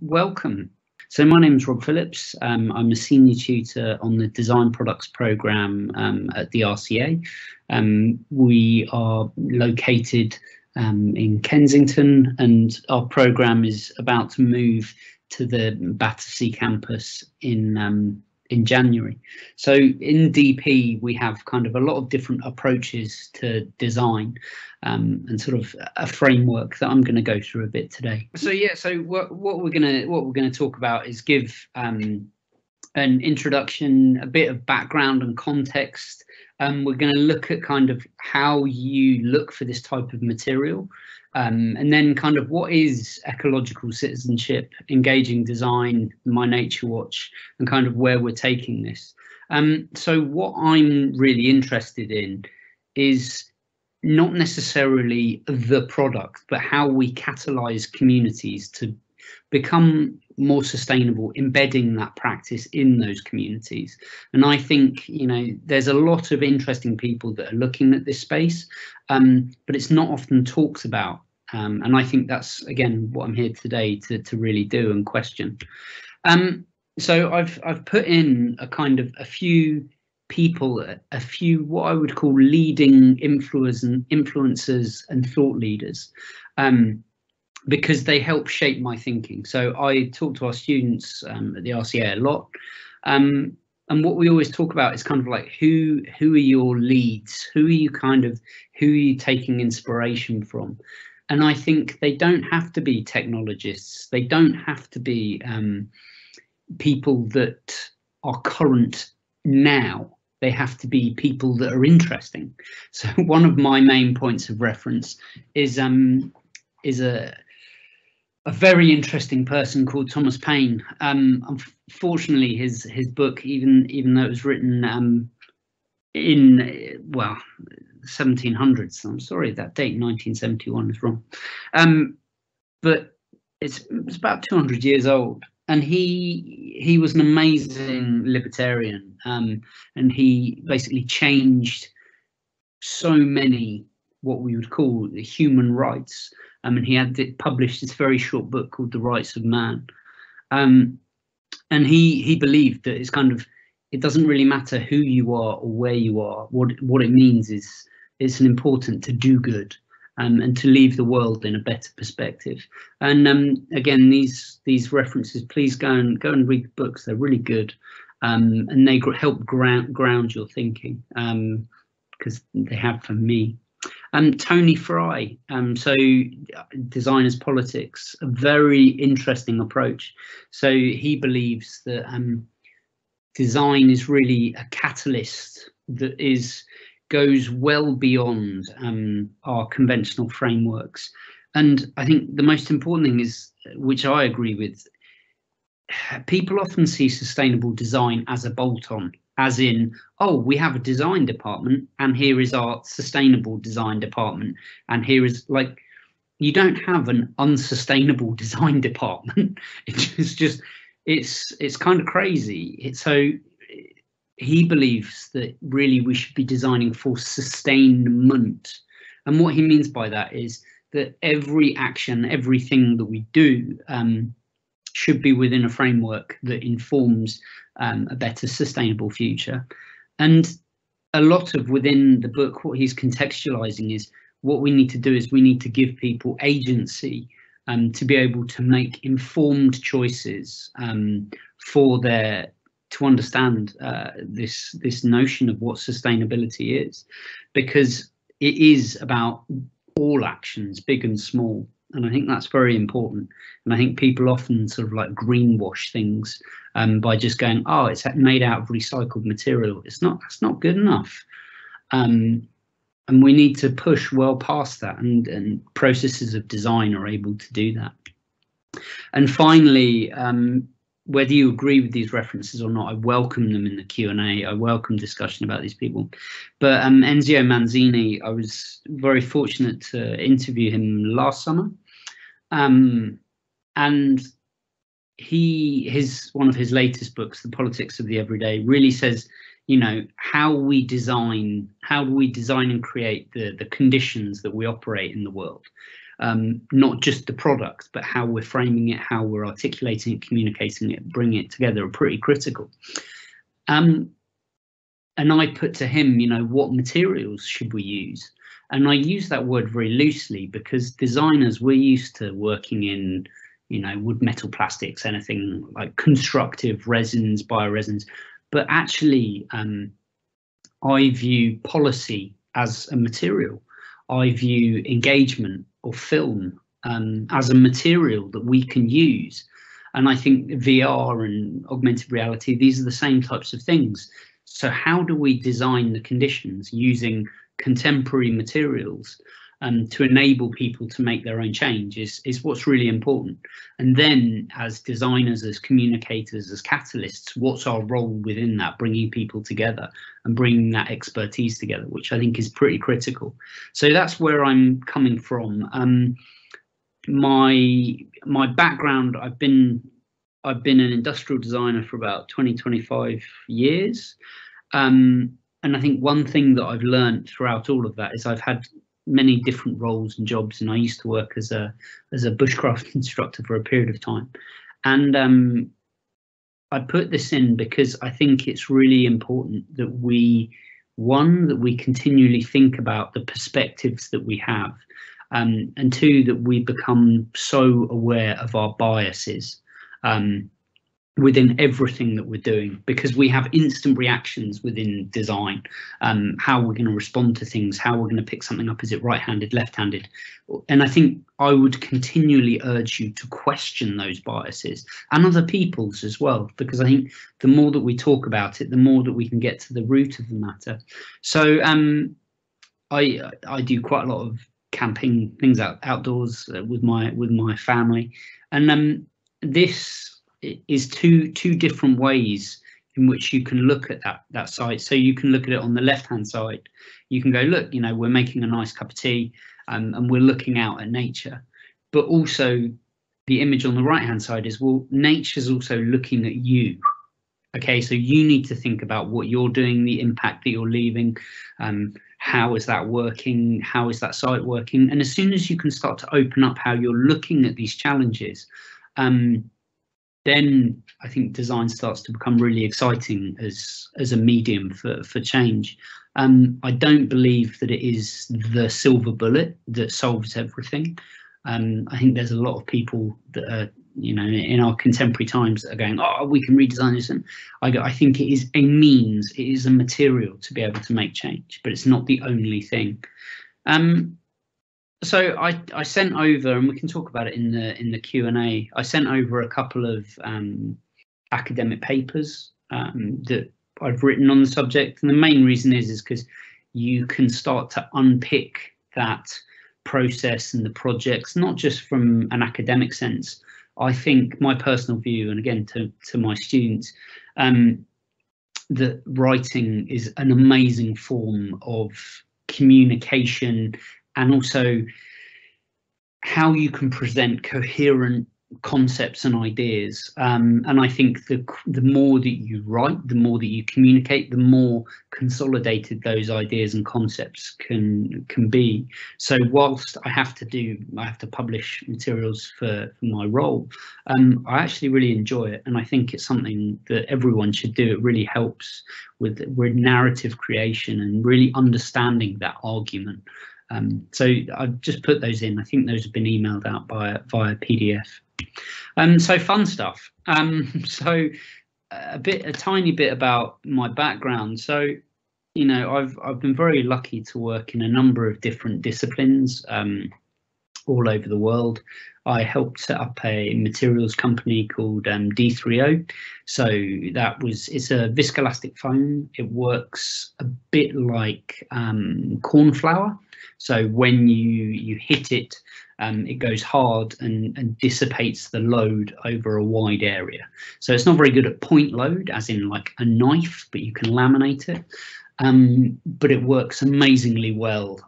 Welcome. So my name is Rob Phillips. I'm a senior tutor on the Design Products programme at the RCA. We are located in Kensington, and our programme is about to move to the Battersea campus in January. So in DP, we have kind of a lot of different approaches to design and sort of a framework that I'm going to go through a bit today. So yeah, so what we're going to talk about is give an introduction, a bit of background and context. We're going to look at kind of how you look for this type of material. And then kind of what is ecological citizenship, engaging design, MyNaturewatch, and kind of where we're taking this. So what I'm really interested in is not necessarily the product, but how we catalyze communities to become more sustainable, embedding that practice in those communities. And I think, you know, there's a lot of interesting people that are looking at this space, but it's not often talked about. And I think that's, again, what I'm here today to really do and question. So I've put in a few people, a few what I would call leading influencers and thought leaders, because they help shape my thinking. So I talk to our students at the RCA a lot, and what we always talk about is kind of like who are your leads, who are you taking inspiration from. And I think they don't have to be technologists, they don't have to be people that are current now. They have to be people that are interesting. So one of my main points of reference is a very interesting person called Thomas Paine. Unfortunately, his book, even though it was written in, well, 1700s, I'm sorry, that date 1971 is wrong, but it's about 200 years old. And he was an amazing libertarian, and he basically changed so many what we would call the human rights. And he had published this very short book called The Rights of Man. And he believed that it's kind of, it doesn't really matter who you are or where you are. What it means is it's important to do good. And to leave the world in a better perspective. And again, these references, please go and read the books. They're really good, and they help ground your thinking, because they have for me. Tony Fry, so Designers Politics, a very interesting approach. So he believes that design is really a catalyst that goes well beyond our conventional frameworks. And I think the most important thing is, which I agree with, people often see sustainable design as a bolt-on, as in, oh, we have a design department and here is our sustainable design department. And here is, like, you don't have an unsustainable design department. It's kind of crazy. So he believes that really we should be designing for sustainment. And what he means by that is that every action, everything that we do should be within a framework that informs a better sustainable future. And a lot of within the book, what he's contextualizing is what we need to do is we need to give people agency to be able to make informed choices to understand this notion of what sustainability is, because it is about all actions, big and small. And I think that's very important. And I think people often sort of like greenwash things by just going, oh, it's made out of recycled material. That's not good enough. And we need to push well past that, and processes of design are able to do that. And finally, whether you agree with these references or not, I welcome them in the Q&A. I welcome discussion about these people. But Ezio Manzini, I was very fortunate to interview him last summer. And one of his latest books, The Politics of the Everyday, really says, how we design and create the conditions that we operate in the world. Not just the product, but how we're framing it, how we're articulating it, communicating it, bringing it together are pretty critical. And I put to him, what materials should we use? And I use that word very loosely because designers, we're used to working in, wood, metal, plastics, anything like constructive resins, bioresins. But actually, I view policy as a material. I view engagement or film as a material that we can use. And I think VR and augmented reality, these are the same types of things. So how do we design the conditions using contemporary materials to enable people to make their own change is what's really important. And then as designers, as communicators, as catalysts, what's our role within that, bringing people together and bringing that expertise together, which I think is pretty critical. So that's where I'm coming from. My background, I've been an industrial designer for about 25 years. And I think one thing that I've learned throughout all of that is I've had many different roles and jobs, and I used to work as a bushcraft instructor for a period of time. And I put this in because I think it's really important that we continually think about the perspectives that we have, and two, that we become so aware of our biases within everything that we're doing, because we have instant reactions within design, how we're going to respond to things, how we're going to pick something up, is it right-handed, left-handed? And I think I would continually urge you to question those biases and other people's as well, because I think the more that we talk about it, the more that we can get to the root of the matter. So I do quite a lot of camping, things outdoors with my family, and this is two different ways in which you can look at that site. So you can look at it on the left hand side. You can go, look, we're making a nice cup of tea, and we're looking out at nature. But also the image on the right hand side is, well, nature's also looking at you. Okay, so you need to think about what you're doing, the impact that you're leaving, how is that working, how is that site working? And as soon as you can start to open up how you're looking at these challenges, then I think design starts to become really exciting as a medium for change. I don't believe that it is the silver bullet that solves everything. I think there's a lot of people that are, in our contemporary times that are going, oh, we can redesign this. And I think it is a means, it is a material to be able to make change, but it's not the only thing. So I sent over, and we can talk about it in the Q&A. I sent over a couple of academic papers that I've written on the subject, and the main reason is because you can start to unpick that process and the projects, not just from an academic sense. I think my personal view, and again to my students, that writing is an amazing form of communication, and also how you can present coherent concepts and ideas. And I think the more that you write, the more that you communicate, the more consolidated those ideas and concepts can be. So whilst I have to publish materials for my role, I actually really enjoy it, and I think it's something that everyone should do. It really helps with narrative creation and really understanding that argument. So I've just put those in. I think those have been emailed out via PDF. So fun stuff. So a tiny bit about my background. So, I've been very lucky to work in a number of different disciplines all over the world. I helped set up a materials company called D3O. So it's a viscoelastic foam. It works a bit like corn flour. So when you hit it, it goes hard and dissipates the load over a wide area. So it's not very good at point load, as in like a knife, but you can laminate it. But it works amazingly well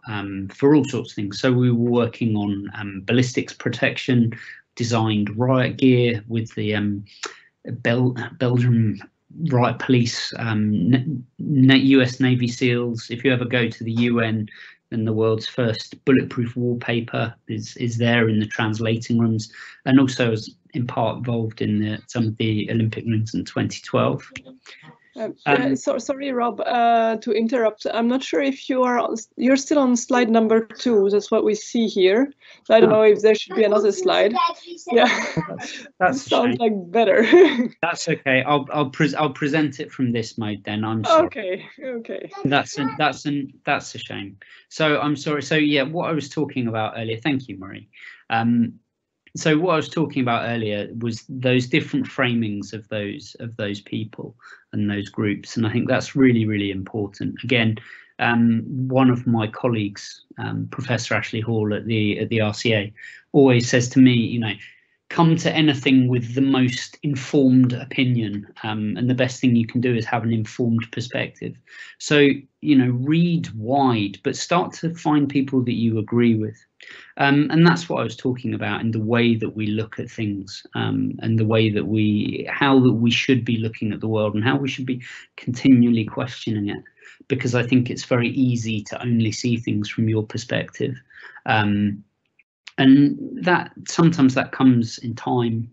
for all sorts of things. So we were working on ballistics protection, designed riot gear with the Belgium riot police, US Navy SEALs. If you ever go to the UN, then the world's first bulletproof wallpaper is there in the translating rooms, and also is in part involved in some of the Olympic rings in 2012. Sorry, Rob, to interrupt. I'm not sure if you're still on slide number 2. That's what we see here. So I don't know if there should be another slide. Yeah, that sounds like better. That's okay. I'll present it from this mode then. I'm sorry. Okay. That's a shame. So I'm sorry. So yeah, what I was talking about earlier. Thank you, Marie. So what I was talking about earlier was those different framings of those people and those groups, and I think that's really, really important. Again, one of my colleagues, Professor Ashley Hall at the RCA, always says to me, you know, come to anything with the most informed opinion, and the best thing you can do is have an informed perspective. So, you know, read wide, but start to find people that you agree with. And that's what I was talking about in the way that we look at things, and the way that how we should be looking at the world and how we should be continually questioning it, because I think it's very easy to only see things from your perspective. And that sometimes that comes in time,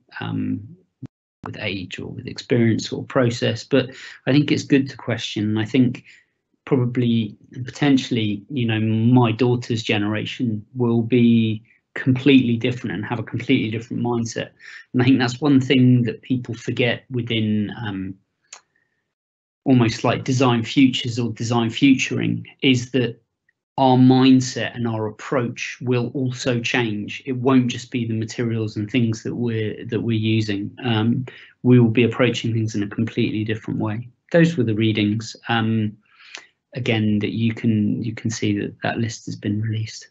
with age or with experience or process, but I think it's good to question. And I think probably potentially, you know, my daughter's generation will be completely different and have a completely different mindset. And I think that's one thing that people forget within almost like design futures or design futuring, is that our mindset and our approach will also change. It won't just be the materials and things that we're using. We will be approaching things in a completely different way. Those were the readings. Again, that you can see that list has been released.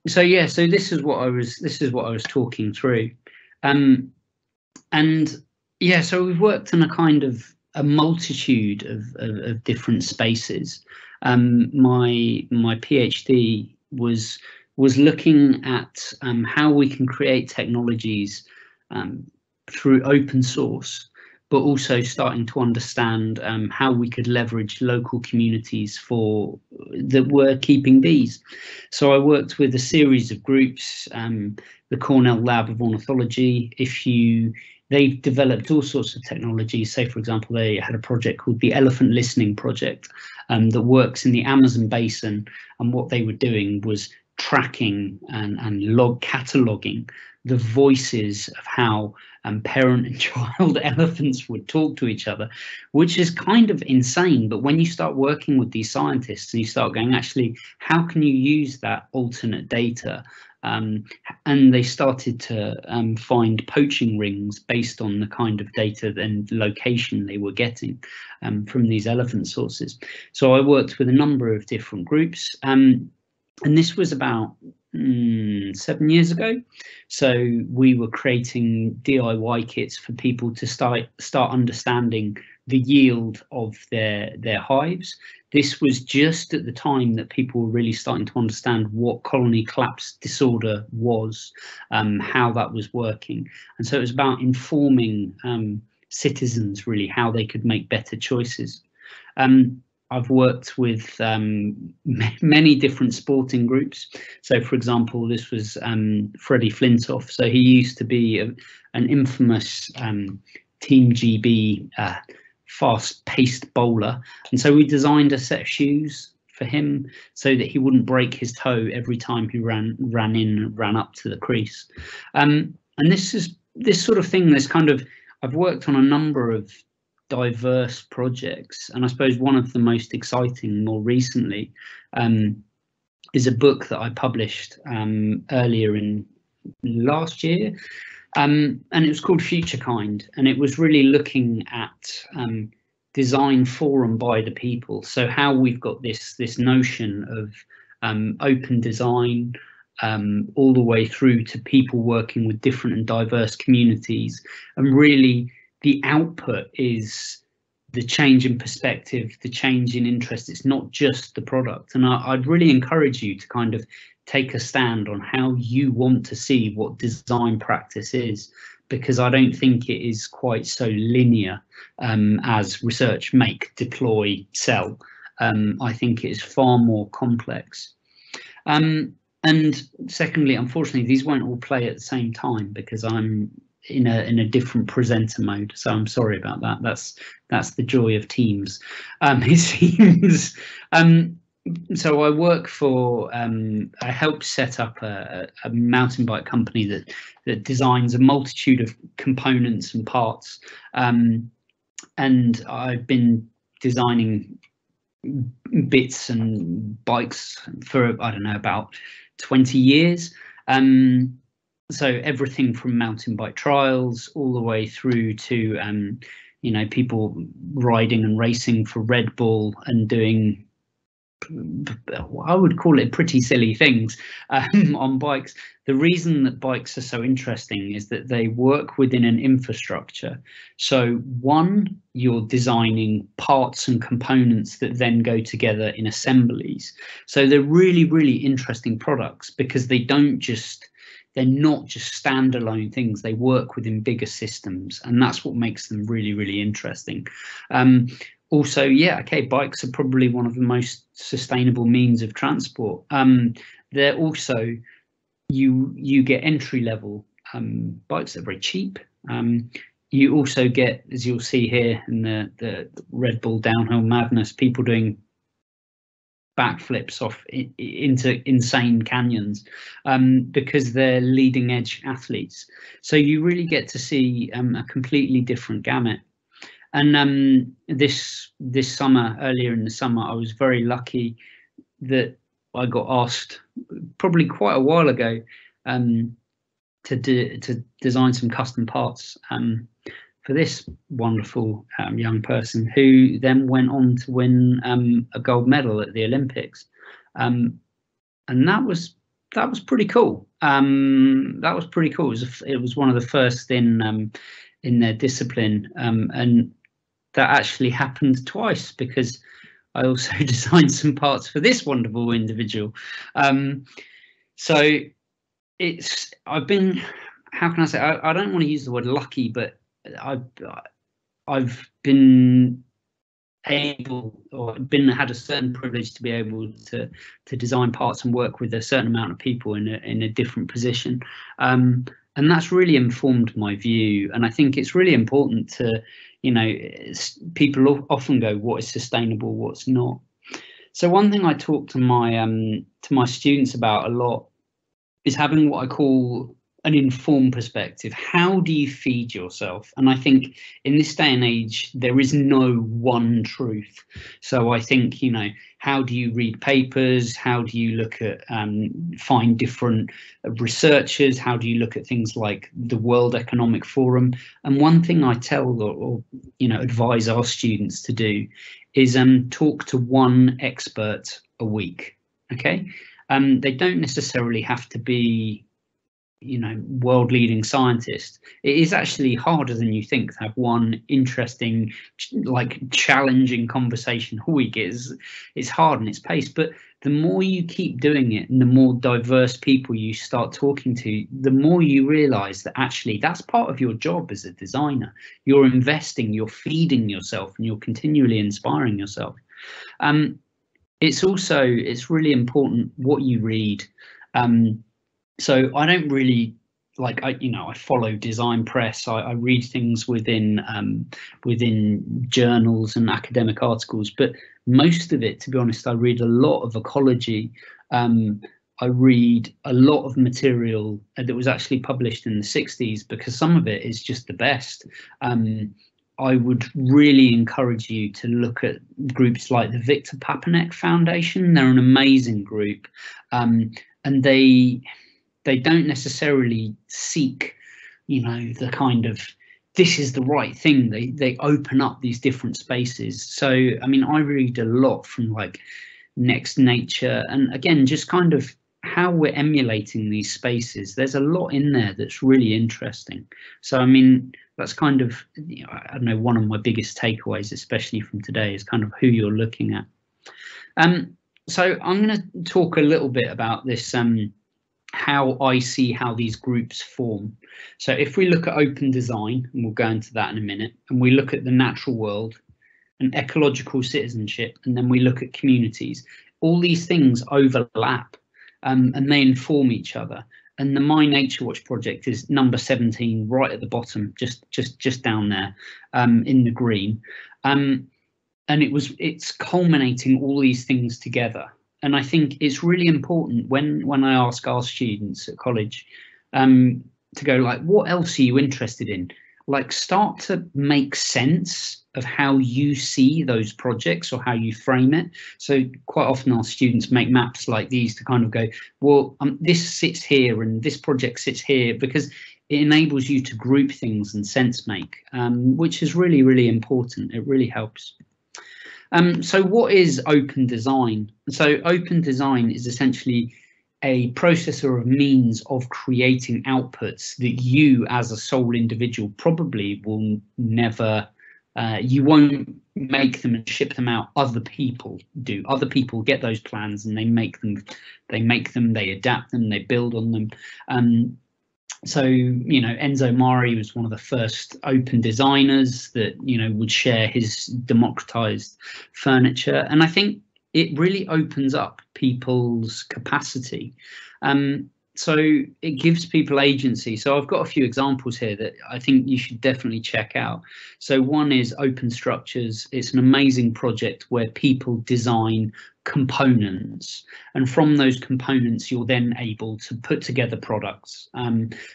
So yeah, so this is what I was talking through. And yeah, so we've worked on a kind of a multitude of different spaces. My PhD was looking at how we can create technologies through open source, but also starting to understand how we could leverage local communities that were keeping bees. So I worked with a series of groups, the Cornell Lab of Ornithology. They've developed all sorts of technologies. Say, for example, they had a project called the Elephant Listening Project that works in the Amazon basin. And what they were doing was tracking and cataloging the voices of how parent and child elephants would talk to each other, which is kind of insane. But when you start working with these scientists and you start going, actually, how can you use that alternate data? And they started to find poaching rings based on the kind of data and location they were getting from these elephant sources. So I worked with a number of different groups, and this was about 7 years ago. So we were creating DIY kits for people to start understanding the yield of their hives. This was just at the time that people were really starting to understand what colony collapse disorder was, how that was working. And so it was about informing citizens really how they could make better choices. I've worked with many different sporting groups. So, for example, this was Freddie Flintoff. So he used to be an infamous Team GB fast-paced bowler, and so we designed a set of shoes for him so that he wouldn't break his toe every time he ran up to the crease. And this sort of thing. I've worked on a number of diverse projects, and I suppose one of the most exciting more recently is a book that I published earlier in last year, and it was called Future Kind, and it was really looking at design for and by the people. So how we've got this notion of open design all the way through to people working with different and diverse communities, and really the output is the change in perspective, the change in interest. It's not just the product. And I'd really encourage you to kind of take a stand on how you want to see what design practice is, because I don't think it is quite so linear as research, make, deploy, sell. I think it is far more complex. And secondly, unfortunately, these won't all play at the same time because I'm in a different presenter mode. So I'm sorry about that. That's the joy of Teams. It seems. So I work for, I help set up a mountain bike company that designs a multitude of components and parts. And I've been designing bits and bikes for, I don't know, about 20 years. So everything from mountain bike trials all the way through to, you know, people riding and racing for Red Bull and doing, I would call it pretty silly things on bikes. The reason that bikes are so interesting is that they work within an infrastructure. So one, you're designing parts and components that then go together in assemblies. So they're really, really interesting products because they're not just standalone things. They work within bigger systems, and that's what makes them really, really interesting. Also, yeah, okay, bikes are probably one of the most sustainable means of transport. They're also, you get entry level bikes that are very cheap. You also get, as you'll see here in the Red Bull Downhill Madness, people doing backflips off into insane canyons because they're leading edge athletes. So you really get to see a completely different gamut. And this summer, earlier in the summer, I was very lucky that I got asked, probably quite a while ago, to design some custom parts for this wonderful young person, who then went on to win a gold medal at the Olympics, and that was pretty cool. That was pretty cool. It was one of the first in their discipline, and that actually happened twice because I also designed some parts for this wonderful individual. So I've been, how can I say, I don't want to use the word lucky, but I've been able, or had a certain privilege to be able to design parts and work with a certain amount of people in a different position. And that's really informed my view. And I think it's really important to, you know, people often go, what is sustainable, what's not? So one thing I talk to my students about a lot is having what I call an informed perspective. How do you feed yourself? And I think in this day and age, there is no one truth. So I think, you know, how do you read papers? How do you look at, find different researchers? How do you look at things like the World Economic Forum? And one thing I tell or you know, advise our students to do is talk to one expert a week. Okay. They don't necessarily have to be, you know, world leading scientist. It is actually harder than you think to have one interesting, like challenging conversation a week. It's hard and it's paced, but the more you keep doing it and the more diverse people you start talking to, the more you realize that actually that's part of your job as a designer. You're investing, you're feeding yourself, and you're continually inspiring yourself. It's really important what you read. So I don't really I follow design press. I read things within journals and academic articles, but most of it, to be honest, I read a lot of ecology. I read a lot of material that was actually published in the 60s because some of it is just the best. I would really encourage you to look at groups like the Victor Papanek Foundation. They're an amazing group, and they don't necessarily seek, you know, the kind of, this is the right thing. They open up these different spaces. So, I mean, I read a lot from like Next Nature, and again, just kind of how we're emulating these spaces. There's a lot in there that's really interesting. So, I mean, that's kind of, you know, I don't know, one of my biggest takeaways, especially from today, is kind of who you're looking at. So I'm going to talk a little bit about this, how I see how these groups form. So if we look at open design, and we'll go into that in a minute, and we look at the natural world and ecological citizenship, and then we look at communities, all these things overlap and they inform each other. And the MyNaturewatch project is number 17, right at the bottom, just down there in the green. And it's culminating all these things together. And I think it's really important when I ask our students at college to go like, what else are you interested in? Like, start to make sense of how you see those projects or how you frame it. So quite often our students make maps like these to kind of go, well, this sits here and this project sits here, because it enables you to group things and sense make, which is really, really important. It really helps. So what is open design? So open design is essentially a process or a means of creating outputs that you as a sole individual probably will never, you won't make them and ship them out. Other people do. Other people get those plans and they make them, they adapt them, they build on them. So, you know, Enzo Mari was one of the first open designers that, you know, would share his democratized furniture. And I think it really opens up people's capacity. So it gives people agency. So I've got a few examples here that I think you should definitely check out. So one is Open Structures. It's an amazing project where people design components, and from those components you're then able to put together products.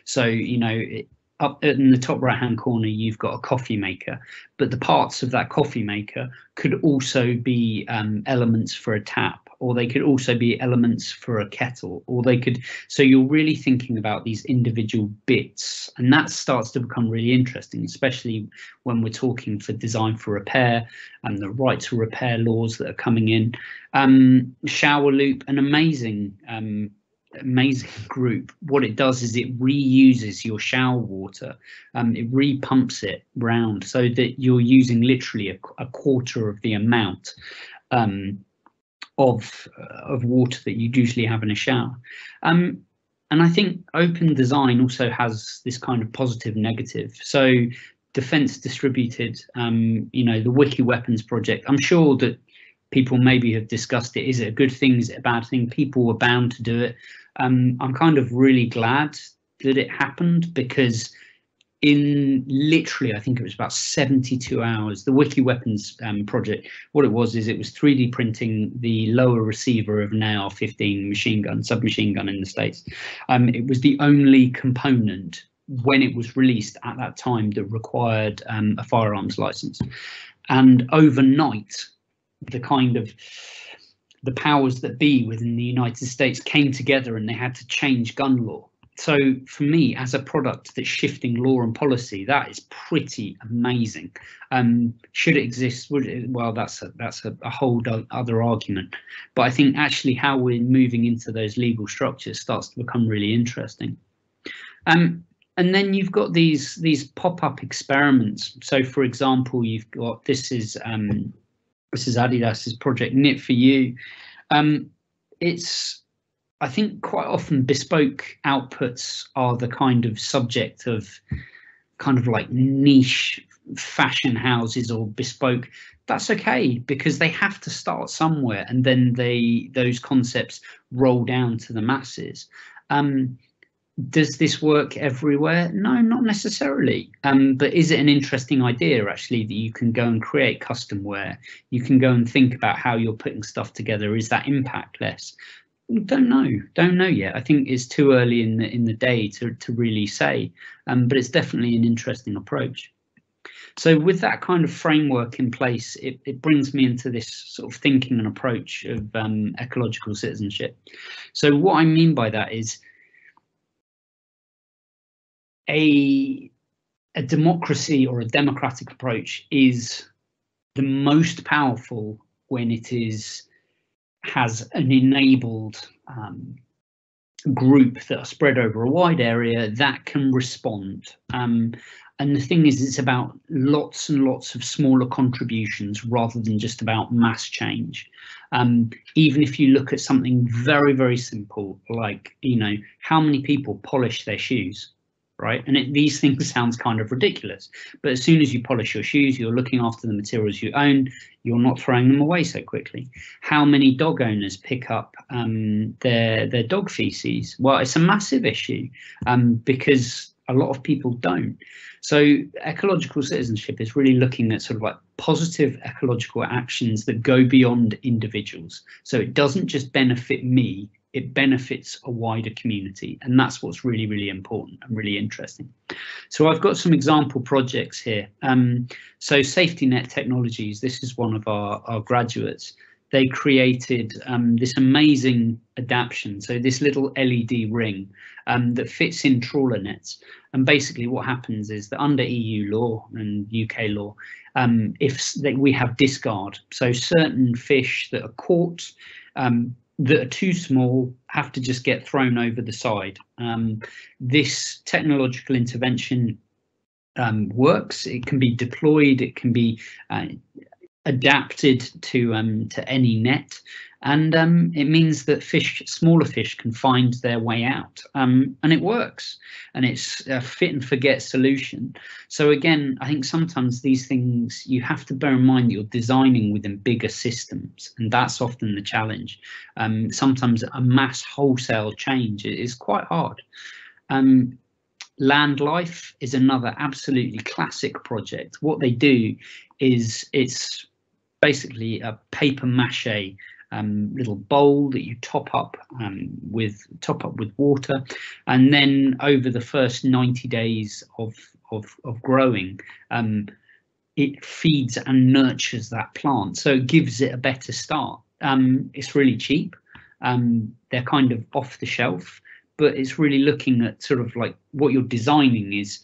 So, you know, up in the top right hand corner you've got a coffee maker, but the parts of that coffee maker could also be elements for a tap, or they could also be elements for a kettle, or they could, so you're really thinking about these individual bits, and that starts to become really interesting, especially when we're talking for design for repair and the right to repair laws that are coming in. Shower Loop, an amazing group. What it does is it reuses your shower water, it repumps it round so that you're using literally a quarter of the amount of water that you usually have in a shower. And I think open design also has this kind of positive negative. So Defence Distributed, you know, the Wiki Weapons project, I'm sure that people maybe have discussed it. Is it a good thing? Is it a bad thing? People were bound to do it. I'm kind of really glad that it happened, because in literally, I think it was about 72 hours, the Wiki Weapons project, what it was is it was 3D printing the lower receiver of an AR-15 machine gun, submachine gun in the States. It was the only component when it was released at that time that required a firearms license. And overnight, the powers that be within the United States came together and they had to change gun law. So for me, as a product that's shifting law and policy, that is pretty amazing. Should it exist? Well, that's a whole other argument. But I think actually how we're moving into those legal structures starts to become really interesting. And then you've got these pop-up experiments. So for example, you've got, this is Adidas's project Knit for You. It's, I think quite often bespoke outputs are the kind of subject of kind of like niche fashion houses or bespoke. That's okay, because they have to start somewhere, and then those concepts roll down to the masses. Does this work everywhere? No, not necessarily. But is it an interesting idea, actually, that you can go and create custom wear? You can go and think about how you're putting stuff together. Is that impactless? Don't know yet. I think it's too early in the day to really say, but it's definitely an interesting approach. So with that kind of framework in place, it brings me into this sort of thinking and approach of ecological citizenship. So what I mean by that is a democracy or a democratic approach is the most powerful when it has an enabled group that are spread over a wide area that can respond. And And the thing is, it's about lots and lots of smaller contributions rather than just about mass change. Even if you look at something very, very simple, like, you know, how many people polish their shoes, right? And these things sounds kind of ridiculous, but as soon as you polish your shoes, you're looking after the materials you own, you're not throwing them away so quickly. How many dog owners pick up their dog feces? Well, it's a massive issue because a lot of people don't. So ecological citizenship is really looking at sort of like positive ecological actions that go beyond individuals. So it doesn't just benefit me, it benefits a wider community. And that's what's really, really important and really interesting. So I've got some example projects here. So Safety Net Technologies, this is one of our graduates. They created this amazing adaptation. So this little LED ring that fits in trawler nets. And basically what happens is that under EU law and UK law, we have discard. So certain fish that are caught that are too small have to just get thrown over the side. This technological intervention works. It can be deployed. It can be adapted to any net, and it means that smaller fish can find their way out, and it works, and it's a fit and forget solution. So again, I think sometimes these things you have to bear in mind that you're designing within bigger systems, and that's often the challenge. Sometimes a mass wholesale change is quite hard. Land Life is another absolutely classic project. What they do is it's basically a paper mache little bowl that you top up with water, and then over the first 90 days of growing, it feeds and nurtures that plant, so it gives it a better start. It's really cheap. They're kind of off the shelf, but it's really looking at sort of like what you're designing is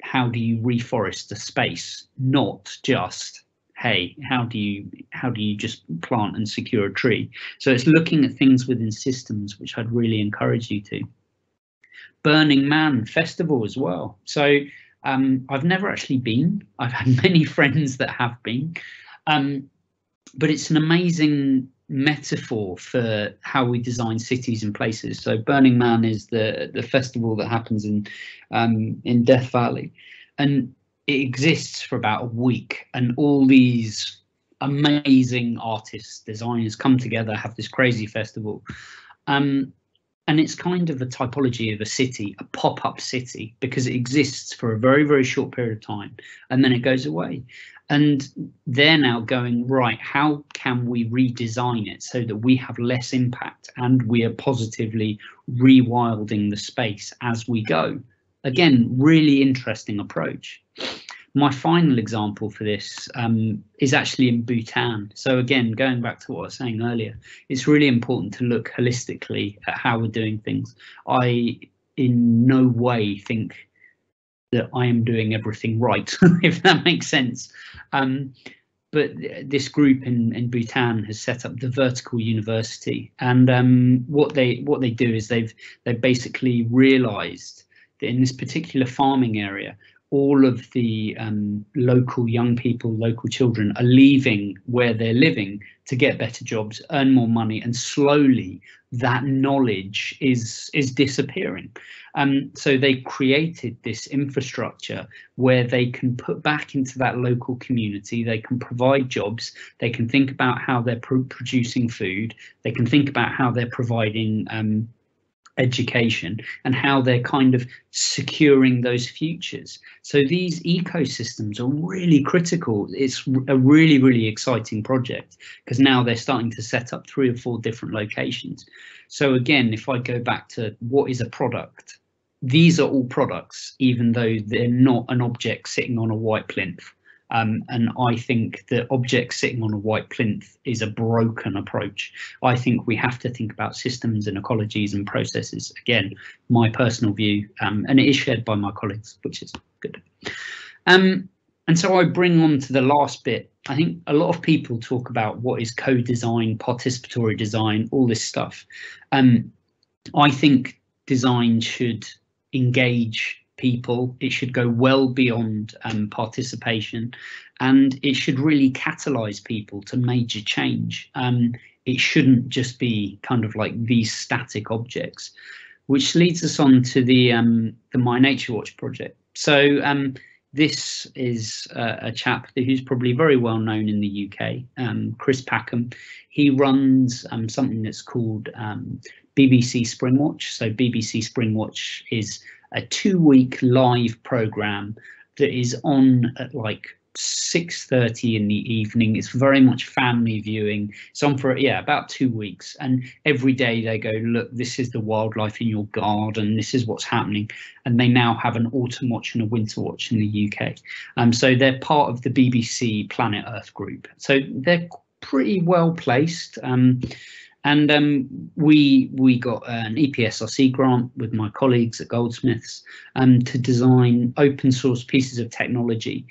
how do you reforest the space, not just, hey, how do you just plant and secure a tree? So it's looking at things within systems, which I'd really encourage you to. Burning Man Festival as well. So I've never actually been. I've had many friends that have been, but it's an amazing metaphor for how we design cities and places. So Burning Man is the festival that happens in Death Valley, and it exists for about a week, and all these amazing artists, designers come together, have this crazy festival. And it's kind of a typology of a city, a pop-up city, because it exists for a very, very short period of time, and then it goes away. And they're now going, right, how can we redesign it so that we have less impact and we are positively rewilding the space as we go? Again, really interesting approach. My final example for this is actually in Bhutan. So again, going back to what I was saying earlier, it's really important to look holistically at how we're doing things. I in no way think that I am doing everything right, if that makes sense. But this group in Bhutan has set up the Vertical University, and what they do is they've basically realised that in this particular farming area, all of the local young people, local children are leaving where they're living to get better jobs, earn more money, and slowly that knowledge is disappearing. So they created this infrastructure where they can put back into that local community, they can provide jobs, they can think about how they're producing food, they can think about how they're providing education, and how they're kind of securing those futures. So these ecosystems are really critical. It's a really, really exciting project because now they're starting to set up 3 or 4 different locations. So again, if I go back to what is a product, these are all products, even though they're not an object sitting on a white plinth. And I think that objects sitting on a white plinth is a broken approach. I think we have to think about systems and ecologies and processes. Again, my personal view, and it is shared by my colleagues, which is good. And so I bring on to the last bit. I think a lot of people talk about what is co-design, participatory design, all this stuff. I think design should engage people. It should go well beyond participation, and it should really catalyse people to major change. It shouldn't just be kind of like these static objects, which leads us on to the MyNaturewatch project. So this is a chap who's probably very well known in the UK, Chris Packham. He runs something that's called BBC Springwatch. So BBC Springwatch is a 2-week live programme that is on at like 6:30 in the evening. It's very much family viewing. It's on for about 2 weeks, and every day they go, look, this is the wildlife in your garden, this is what's happening. And they now have an autumn watch and a winter watch in the UK. So they're part of the BBC Planet Earth group, so they're pretty well placed. We got an EPSRC grant with my colleagues at Goldsmiths to design open source pieces of technology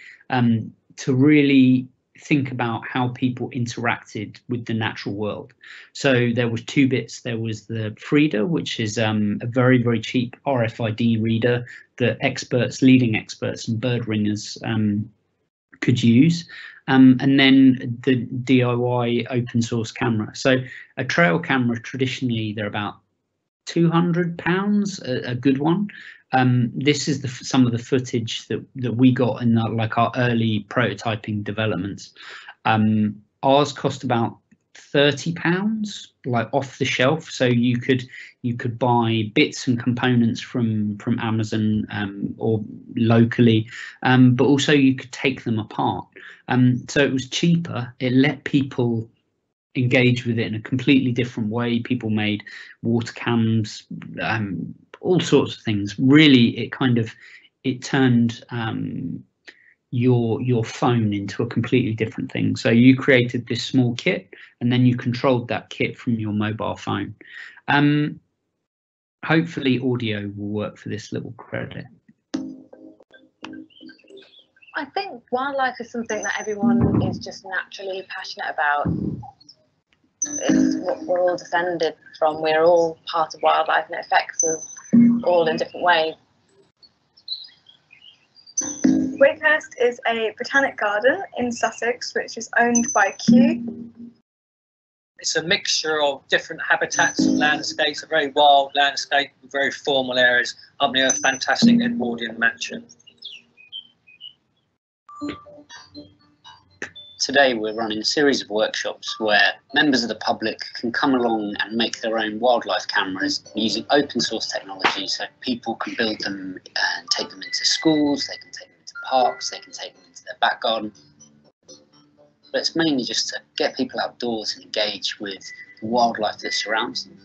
to really think about how people interacted with the natural world. So there was 2 bits. There was the Frida, which is a very, very cheap RFID reader that leading experts and bird ringers could use. And then the DIY open source camera. So a trail camera, traditionally, they're about £200, a good one. This is some of the footage that we got in our early prototyping developments. Ours cost about £30, like off the shelf. So you could buy bits and components from Amazon or locally, but also you could take them apart. So it was cheaper. It let people engage with it in a completely different way. People made water cams, all sorts of things. Really, it turned your phone into a completely different thing. So you created this small kit, and then you controlled that kit from your mobile phone. Hopefully audio will work for this little credit. I think wildlife is something that everyone is just naturally passionate about. It's what we're all descended from. We're all part of wildlife, and it affects us all in different ways. Wakehurst is a botanic garden in Sussex, which is owned by Kew. It's a mixture of different habitats and landscapes, a very wild landscape, very formal areas, up near a fantastic Edwardian mansion. Today we're running a series of workshops where members of the public can come along and make their own wildlife cameras using open source technology, so people can build them and take them into schools, they can take them into parks, they can take them into their back garden. But it's mainly just to get people outdoors and engage with the wildlife that surrounds them.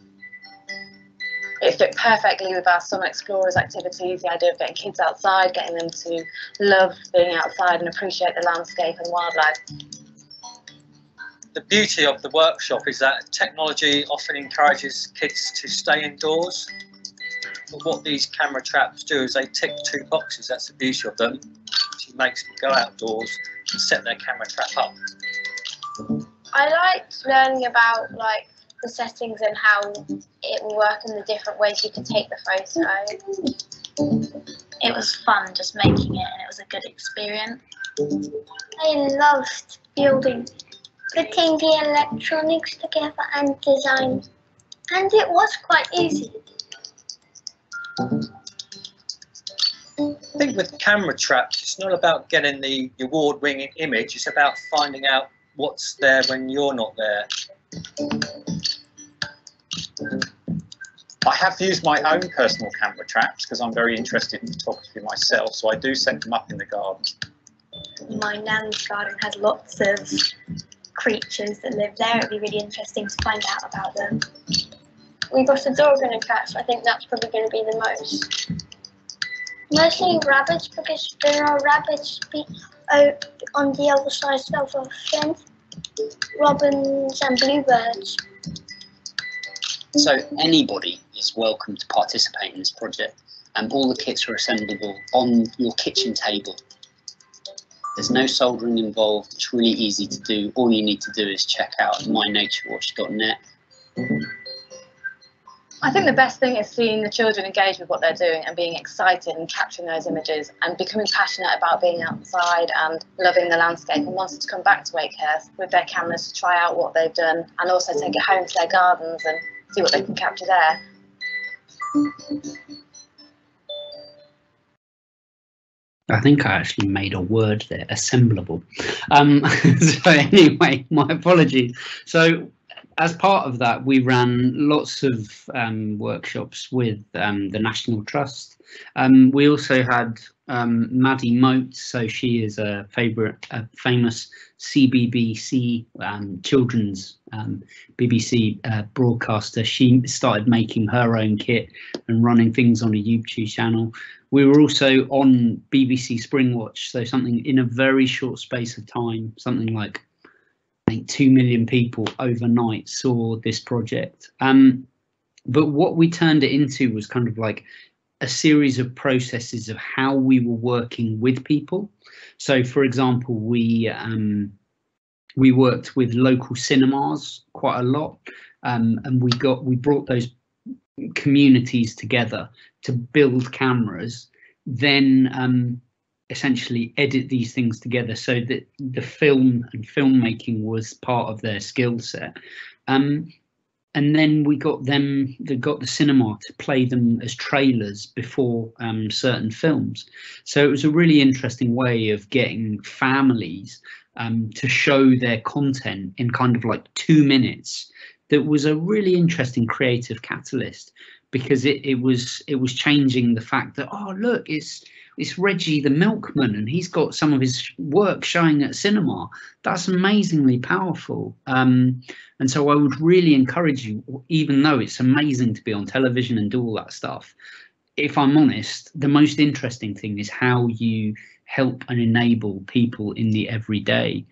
It fit perfectly with our Summer Explorers activities, the idea of getting kids outside, getting them to love being outside and appreciate the landscape and wildlife. The beauty of the workshop is that technology often encourages kids to stay indoors. But what these camera traps do is they tick 2 boxes. That's the beauty of them. It makes them go outdoors and set their camera trap up. I liked learning about the settings and how it will work and the different ways you can take the photo. It was fun just making it, and it was a good experience. I loved putting the electronics together and design, and it was quite easy. I think with camera traps, it's not about getting the award-winning image, it's about finding out what's there when you're not there. I have used my own personal camera traps because I'm very interested in photography myself, so I do set them up in the garden. My nan's garden has lots of creatures that live there. It'd be really interesting to find out about them. We got a dog and a cat, so I think that's probably going to be the most. Mostly rabbits, because there are rabbits on the other side of our fence, robins and bluebirds. So anybody is welcome to participate in this project, and all the kits are assemblable on your kitchen table. There's no soldering involved, it's really easy to do. All you need to do is check out mynaturewatch.net. I think the best thing is seeing the children engage with what they're doing and being excited and capturing those images and becoming passionate about being outside and loving the landscape and wanting to come back to Wakehurst with their cameras to try out what they've done and also take it home to their gardens and see what they can capture there. I think I actually made a word there, assemblable. So anyway, my apologies. So as part of that, we ran lots of workshops with the National Trust. We also had Maddie Moat, so she is a famous CBBC children's BBC broadcaster. She started making her own kit and running things on a YouTube channel. We were also on BBC Springwatch, so something in a very short space of time, something like I think 2 million people overnight saw this project. But what we turned it into was kind of like a series of processes of how we were working with people. So, for example, we worked with local cinemas quite a lot, and we brought those communities together to build cameras, then essentially edit these things together so that the film and filmmaking was part of their skill set. And then we got the cinema to play them as trailers before certain films. So it was a really interesting way of getting families to show their content in kind of like 2 minutes. That was a really interesting creative catalyst, because it was changing the fact that, oh look, it's Reggie the milkman and he's got some of his work showing at cinema. That's amazingly powerful. And so I would really encourage you, even though it's amazing to be on television and do all that stuff, if I'm honest, the most interesting thing is how you help and enable people in the everyday.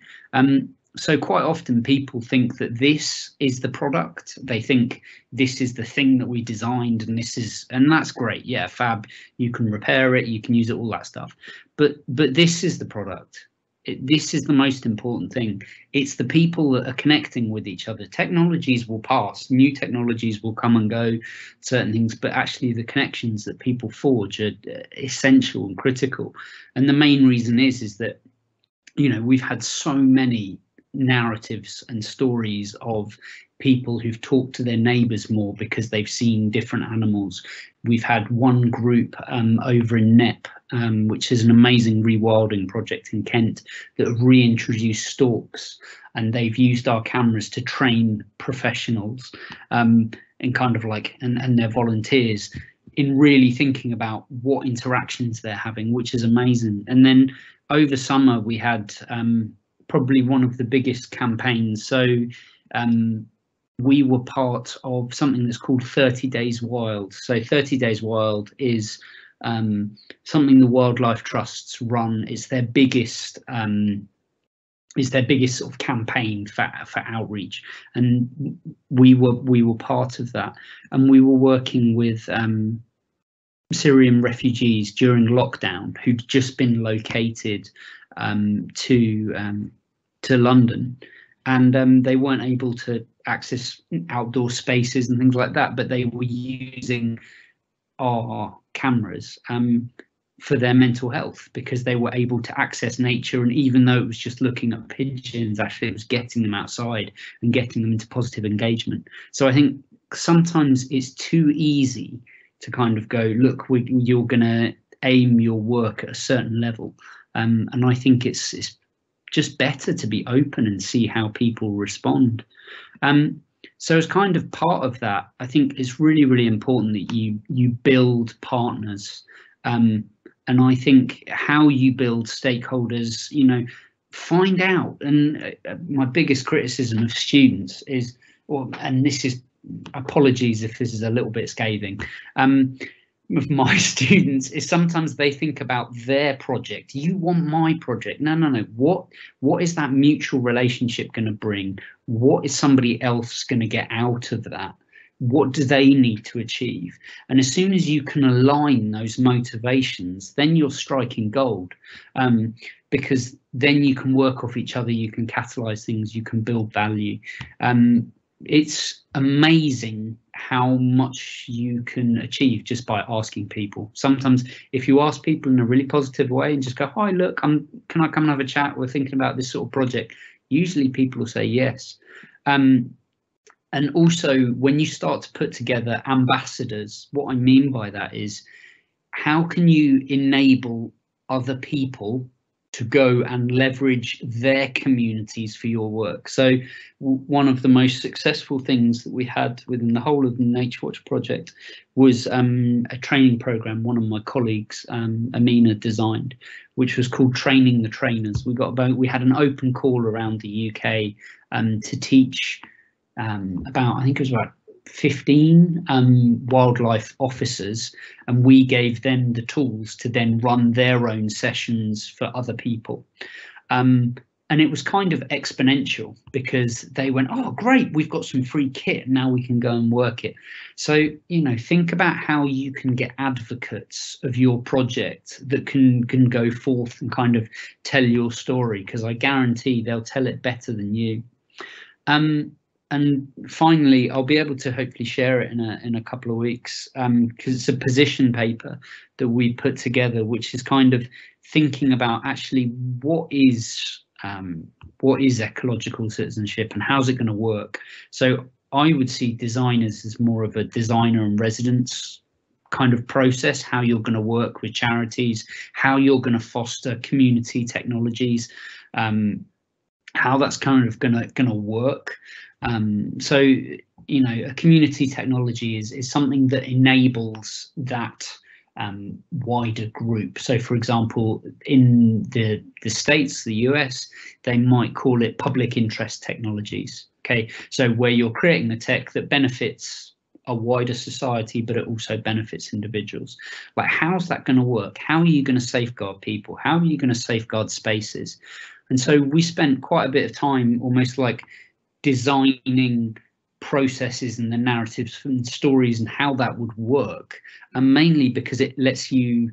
So quite often people think that this is the product. They think this is the thing that we designed, and that's great. Yeah, fab. You can repair it, you can use it, all that stuff. But this is the product. This is the most important thing. It's the people that are connecting with each other. Technologies will pass, new technologies will come and go, certain things, but actually the connections that people forge are essential and critical. And the main reason is that, you know, we've had so many narratives and stories of people who've talked to their neighbours more because they've seen different animals. We've had one group over in Knepp, which is an amazing rewilding project in Kent, that have reintroduced storks, and they've used our cameras to train professionals and kind of like and their volunteers in really thinking about what interactions they're having, which is amazing. And then over summer we had probably one of the biggest campaigns. So we were part of something that's called 30 Days Wild. So 30 Days Wild is something the wildlife trusts run. It's their biggest sort of campaign for outreach, and we were part of that. And we were working with Syrian refugees during lockdown who'd just been located to London, and they weren't able to access outdoor spaces and things like that, but they were using our cameras for their mental health, because they were able to access nature. And even though it was just looking at pigeons, actually it was getting them outside and getting them into positive engagement. So I think sometimes it's too easy to kind of go, look, you're going to aim your work at a certain level. And I think it's just better to be open and see how people respond. So as kind of part of that, I think it's really, really important that you build partners. And I think how you build stakeholders, you know, find out. And my biggest criticism of students is, and this is, apologies if this is a little bit scathing, with my students, is sometimes they think about their project. You want my project. No. What is that mutual relationship going to bring? What is somebody else going to get out of that? What do they need to achieve? And as soon as you can align those motivations, then you're striking gold, because then you can work off each other, you can catalyze things, you can build value. It's amazing how much you can achieve just by asking people. Sometimes if you ask people in a really positive way and just go, hi, look, can I come and have a chat? We're thinking about this sort of project. Usually people will say yes. And also when you start to put together ambassadors, what I mean by that is, how can you enable other people to go and leverage their communities for your work? So one of the most successful things that we had within the whole of the NatureWatch project was a training program one of my colleagues, Amina, designed, which was called Training the Trainers. We had an open call around the UK to teach about, I think it was about 15 wildlife officers, and we gave them the tools to then run their own sessions for other people. And it was kind of exponential, because they went, oh great, we've got some free kit, now we can go and work it. So, you know, think about how you can get advocates of your project that can go forth and kind of tell your story, because I guarantee they'll tell it better than you. And finally, I'll be able to hopefully share it in a couple of weeks, because it's a position paper that we put together, which is kind of thinking about actually what is ecological citizenship and how's it going to work. So I would see designers as more of a designer and residence kind of process, how you're going to work with charities, how you're going to foster community technologies, how that's kind of going to work. So, you know, a community technology is something that enables that wider group. So, for example, in the States, the US, they might call it public interest technologies. Okay, so where you're creating the tech that benefits a wider society, but it also benefits individuals. Like, how's that going to work? How are you going to safeguard people? How are you going to safeguard spaces? And so we spent quite a bit of time almost like designing processes and the narratives and stories and how that would work, and mainly because it lets you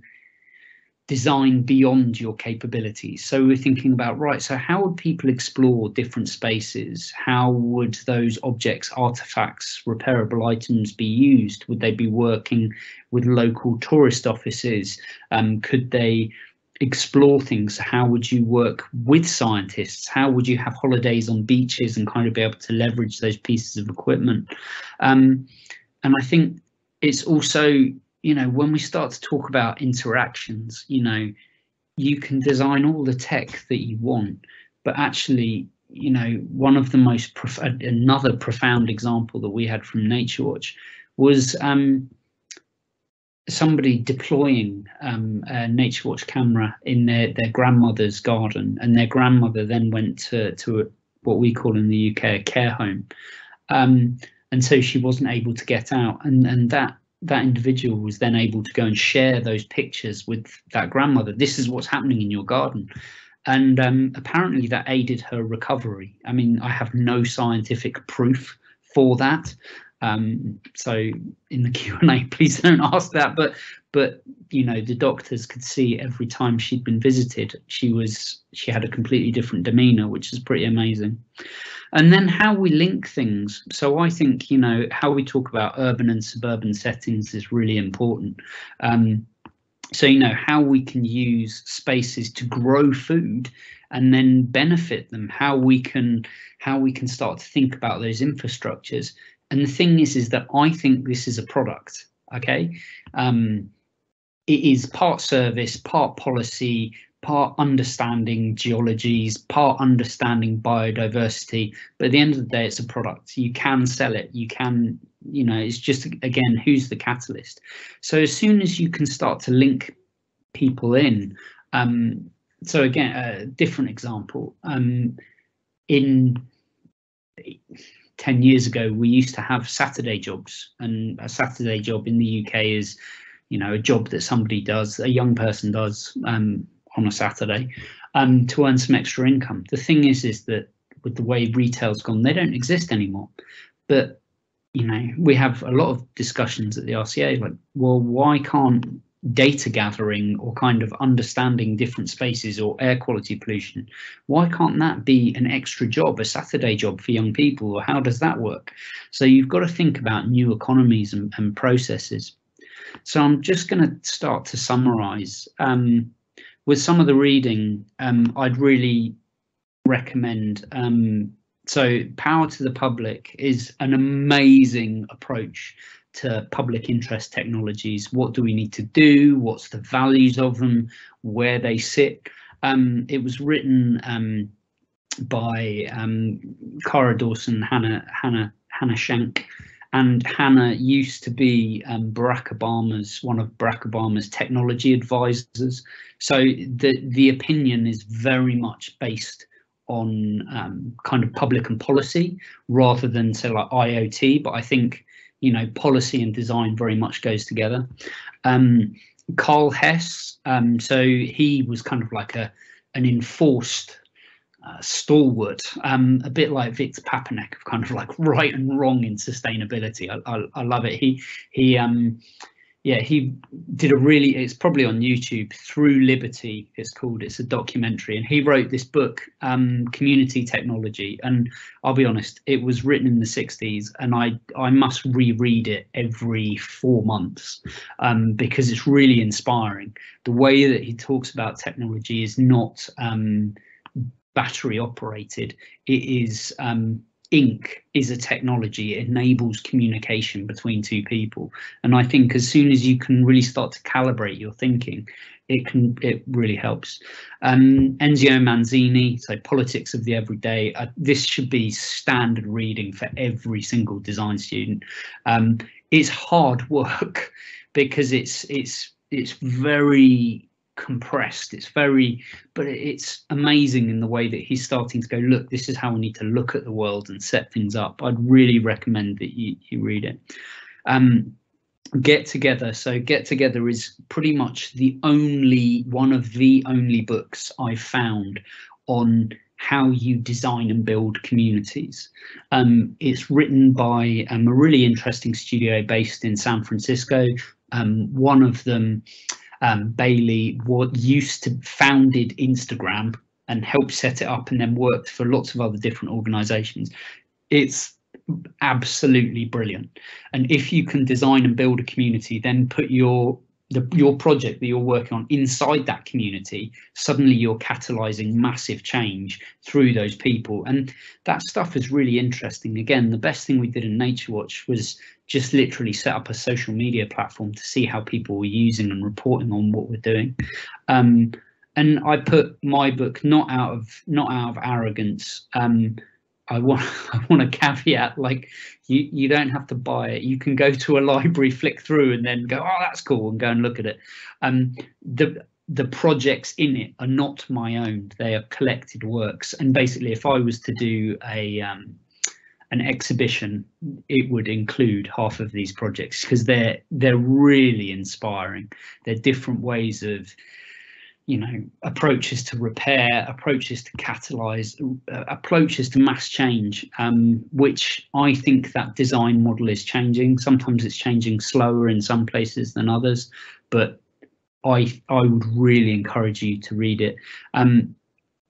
design beyond your capabilities. So we're thinking about, right, so how would people explore different spaces? How would those objects, artifacts, repairable items be used? Would they be working with local tourist offices? Could they explore things? How would you work with scientists? How would you have holidays on beaches and kind of be able to leverage those pieces of equipment? And I think it's also, you know, when we start to talk about interactions, you know, you can design all the tech that you want, but actually, you know, one of the most another profound example that we had from NatureWatch was somebody deploying a NatureWatch camera in their grandmother's garden, and their grandmother then went to what we call in the UK a care home, and so she wasn't able to get out, and that individual was then able to go and share those pictures with that grandmother. This is what's happening in your garden. And apparently that aided her recovery. I mean, I have no scientific proof for that. So in the Q&A, please don't ask that. But you know, the doctors could see every time she'd been visited, she had a completely different demeanor, which is pretty amazing. And then how we link things. So I think, you know, how we talk about urban and suburban settings is really important. So, you know, how we can use spaces to grow food and then benefit them, how we can start to think about those infrastructures. And the thing is that I think this is a product, okay? It is part service, part policy, part understanding geologies, part understanding biodiversity, but at the end of the day, it's a product. You can sell it, you can, you know, it's just, again, who's the catalyst? So as soon as you can start to link people in, so again, a different example, in 10 years ago, we used to have Saturday jobs, and a Saturday job in the UK is, you know, a job that somebody does, a young person does, on a Saturday, to earn some extra income. The thing is that with the way retail's gone, they don't exist anymore. But, you know, we have a lot of discussions at the RCA, like, well, why can't data gathering or kind of understanding different spaces or air quality pollution. Why can't that be an extra job, a Saturday job for young people? Or how does that work? So you've got to think about new economies and processes. So I'm just going to start to summarize. With some of the reading, I'd really recommend. So Power to the Public is an amazing approach to public interest technologies. What do we need to do? What's the values of them? Where they sit? It was written by Cara Dawson, Hannah Shank, and Hannah used to be one of Barack Obama's technology advisors. So the opinion is very much based on kind of public and policy rather than say like IoT, but I think, you know, policy and design very much goes together. Karl Hess, so he was kind of like an enforced stalwart, a bit like Victor Papanek, of kind of like right and wrong in sustainability. I love it. He did a really, it's probably on YouTube, Through Liberty it's called, it's a documentary, and he wrote this book, Community Technology, and I'll be honest, it was written in the 60s and I must reread it every 4 months because it's really inspiring. The way that he talks about technology is not battery operated, it is ink is a technology. It enables communication between two people, and I think as soon as you can really start to calibrate your thinking, it really helps. Ezio Manzini, so Politics of the Everyday, this should be standard reading for every single design student. It's hard work because it's very compressed, but it's amazing in the way that he's starting to go, look, this is how we need to look at the world and set things up. I'd really recommend that you read it. Get Together, so Get Together is pretty much one of the only books I've found on how you design and build communities. It's written by a really interesting studio based in San Francisco. One of them, Bailey, founded Instagram and helped set it up and then worked for lots of other different organizations. It's absolutely brilliant. And if you can design and build a community, then put your project that you're working on inside that community, suddenly you're catalyzing massive change through those people. And that stuff is really interesting. Again, the best thing we did in NatureWatch was just literally set up a social media platform to see how people were using and reporting on what we're doing. And I put my book not out of arrogance. I want to caveat, like, you don't have to buy it. You can go to a library, flick through, and then go, oh, that's cool, and go and look at it. The projects in it are not my own; they are collected works. And basically, if I was to do an exhibition, it would include half of these projects because they're really inspiring. They're different ways of, you know, approaches to repair, approaches to catalyze, approaches to mass change, which I think that design model is changing. Sometimes it's changing slower in some places than others, but I would really encourage you to read it.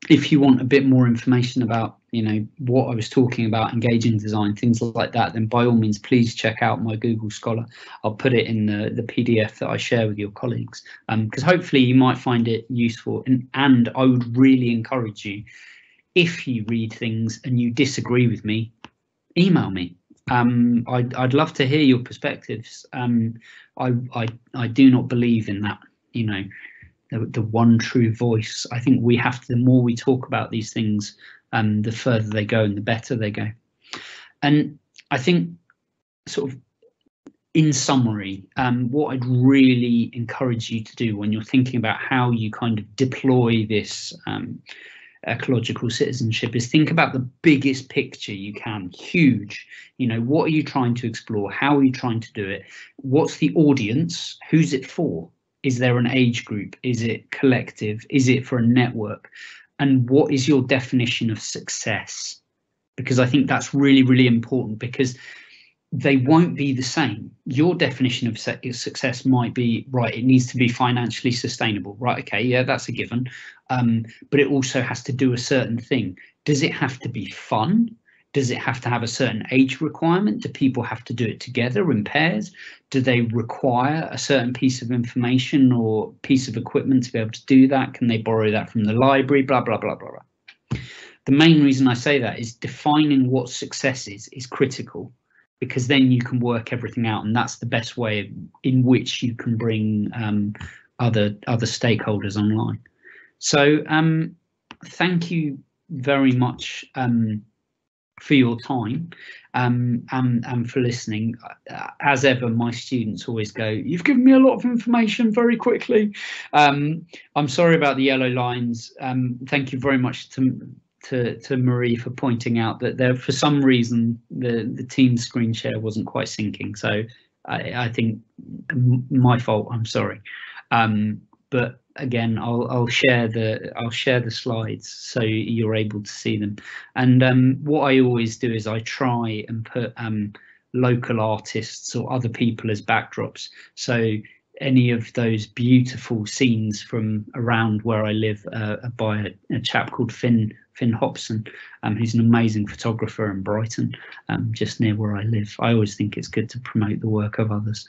If you want a bit more information about, you know, what I was talking about, engaging design, things like that, then by all means, please check out my Google Scholar. I'll put it in the PDF that I share with your colleagues, because hopefully you might find it useful. And I would really encourage you, if you read things and you disagree with me, email me. I'd love to hear your perspectives. I do not believe in that, you know, the one true voice. I think we have to, the more we talk about these things, the further they go and the better they go. And I think, sort of in summary, what I'd really encourage you to do when you're thinking about how you kind of deploy this ecological citizenship is think about the biggest picture you can, huge. You know, what are you trying to explore? How are you trying to do it? What's the audience? Who's it for? Is there an age group? Is it collective? Is it for a network? And what is your definition of success? Because I think that's really, really important, because they won't be the same. Your definition of success might be, right, it needs to be financially sustainable. Right, okay, yeah, that's a given. But it also has to do a certain thing. Does it have to be fun? Does it have to have a certain age requirement? Do people have to do it together in pairs? Do they require a certain piece of information or piece of equipment to be able to do that? Can they borrow that from the library? Blah, blah, blah, blah, blah. The main reason I say that is defining what success is critical, because then you can work everything out, and that's the best way in which you can bring other stakeholders online. So thank you very much for your time and for listening. As ever, my students always go, "You've given me a lot of information very quickly." I'm sorry about the yellow lines. Thank you very much to Marie for pointing out that there, for some reason, the team screen share wasn't quite syncing. So I think my fault. I'm sorry. But again, I'll share the slides so you're able to see them. And what I always do is I try and put local artists or other people as backdrops. So any of those beautiful scenes from around where I live by a chap called Finn Hobson, who's an amazing photographer in Brighton, just near where I live. I always think it's good to promote the work of others.